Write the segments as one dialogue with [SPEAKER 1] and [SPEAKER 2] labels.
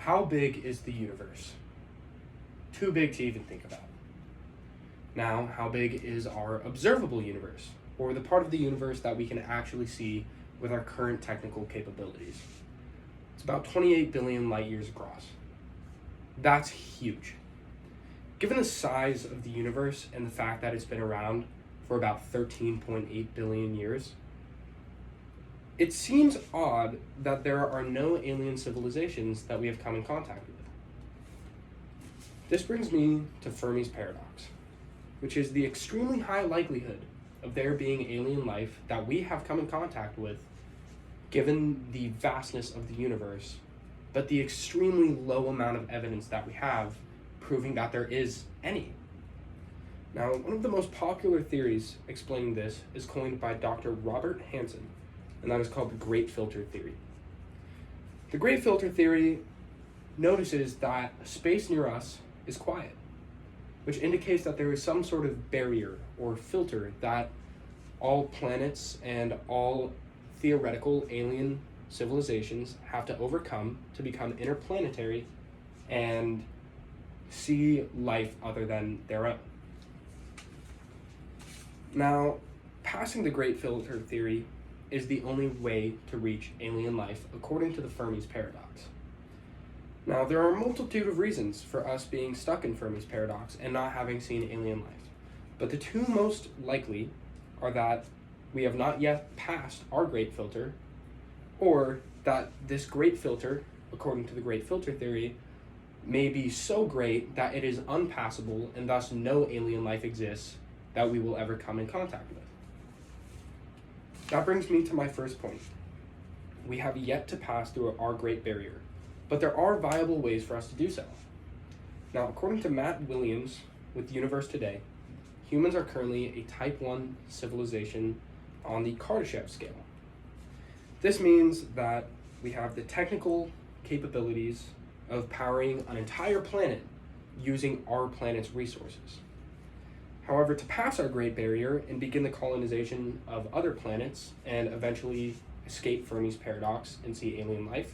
[SPEAKER 1] How big is the universe? Too big to even think about. Now, how big is our observable universe, or the part of the universe that we can actually see with our current technical capabilities? It's about 28 billion light years across. That's huge. Given the size of the universe and the fact that it's been around for about 13.8 billion years, it seems odd that there are no alien civilizations that we have come in contact with. This brings me to Fermi's paradox, which is the extremely high likelihood of there being alien life that we have come in contact with, given the vastness of the universe, but the extremely low amount of evidence that we have proving that there is any. Now, one of the most popular theories explaining this is coined by Dr. Robert Hansen, and that is called the Great Filter Theory. The Great Filter Theory notices that space near us is quiet, which indicates that there is some sort of barrier or filter that all planets and all theoretical alien civilizations have to overcome to become interplanetary and see life other than their own. Now, passing the Great Filter Theory is the only way to reach alien life according to the Fermi's paradox. Now, there are a multitude of reasons for us being stuck in Fermi's paradox and not having seen alien life, but the two most likely are that we have not yet passed our Great Filter, or that this Great Filter, according to the Great Filter Theory, may be so great that it is unpassable and thus no alien life exists that we will ever come in contact with. That brings me to my first point. We have yet to pass through our Great Barrier, but there are viable ways for us to do so. Now, according to Matt Williams with Universe Today, humans are currently a Type 1 civilization on the Kardashev scale. This means that we have the technical capabilities of powering an entire planet using our planet's resources. However, to pass our Great Barrier and begin the colonization of other planets and eventually escape Fermi's paradox and see alien life,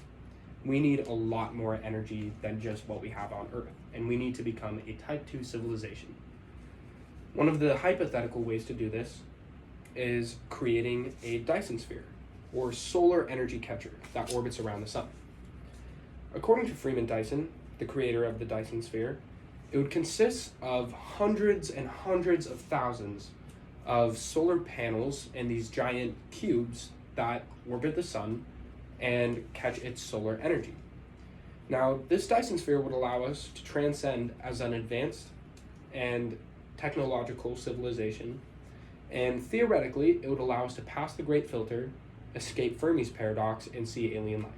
[SPEAKER 1] we need a lot more energy than just what we have on Earth, and we need to become a Type 2 civilization. One of the hypothetical ways to do this is creating a Dyson sphere, or solar energy catcher that orbits around the sun. According to Freeman Dyson, the creator of the Dyson sphere, it would consist of hundreds and hundreds of thousands of solar panels and these giant cubes that orbit the sun and catch its solar energy. Now, this Dyson sphere would allow us to transcend as an advanced and technological civilization, and theoretically, it would allow us to pass the Great Filter, escape Fermi's paradox, and see alien life.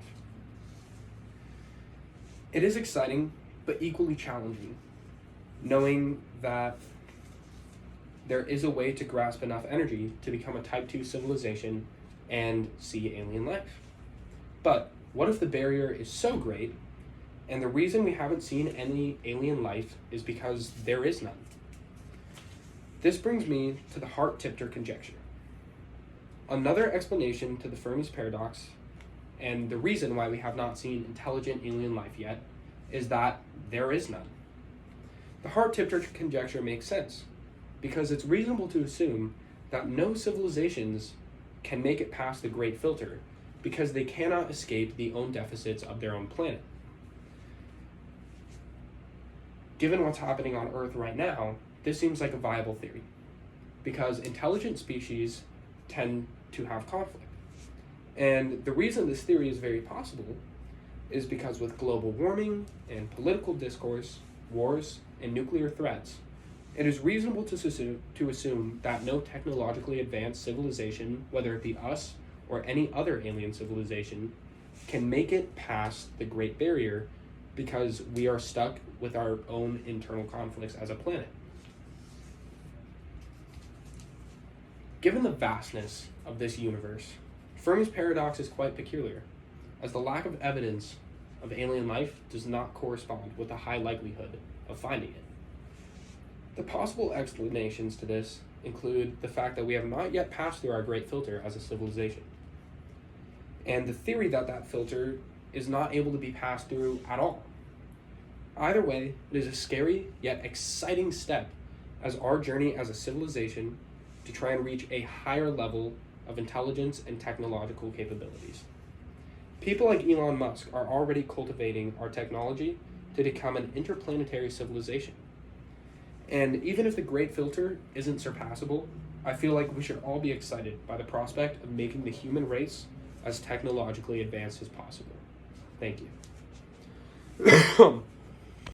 [SPEAKER 1] It is exciting, but equally challenging, knowing that there is a way to grasp enough energy to become a Type 2 civilization and see alien life. But what if the barrier is so great, and the reason we haven't seen any alien life is because there is none? This brings me to the Hart-Tipter conjecture. Another explanation to the Fermi's paradox, and the reason why we have not seen intelligent alien life yet, is that there is none. The Hart-Tipter conjecture makes sense, because it's reasonable to assume that no civilizations can make it past the Great Filter, because they cannot escape the own deficits of their own planet. Given what's happening on Earth right now, this seems like a viable theory, because intelligent species tend to have conflict. And the reason this theory is very possible is because with global warming and political discourse, wars, and nuclear threats, it is reasonable to assume that no technologically advanced civilization, whether it be us or any other alien civilization, can make it past the Great Barrier because we are stuck with our own internal conflicts as a planet. Given the vastness of this universe, Fermi's paradox is quite peculiar, as the lack of evidence of alien life does not correspond with the high likelihood of finding it. The possible explanations to this include the fact that we have not yet passed through our Great Filter as a civilization, and the theory that that filter is not able to be passed through at all. Either way, it is a scary yet exciting step as our journey as a civilization to try and reach a higher level of intelligence and technological capabilities. People like Elon Musk are already cultivating our technology to become an interplanetary civilization. And even if the Great Filter isn't surpassable, I feel like we should all be excited by the prospect of making the human race as technologically advanced as possible. Thank you.